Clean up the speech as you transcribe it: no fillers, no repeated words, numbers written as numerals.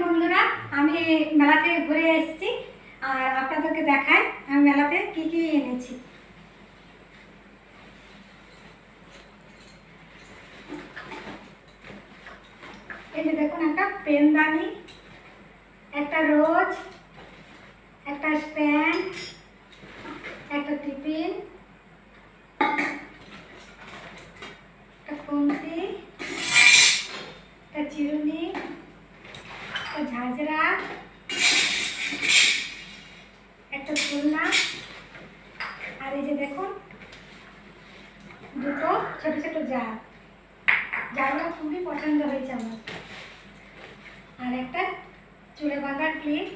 বন্ধুরা, আমি মেলা থেকে ঘুরে এসেছি আর আপনাদেরকে দেখাই আমি মেলাতে কি কি এনেছি। এই যে দেখুন, একটা পেনদানি, একটা রোজ, একটা স্ট্যান্ড, একটা টিফিন, একটা খুন্তি, একটা চিরুনি, একটা ঝাঁঝরা, একটা খুলনা, আর এই যে দেখুন দুটো ছোট ছোট জার, জারগুলো খুবই পছন্দ হয়েছে আমার। আর একটা চুলে বাঁধার ক্লিপ,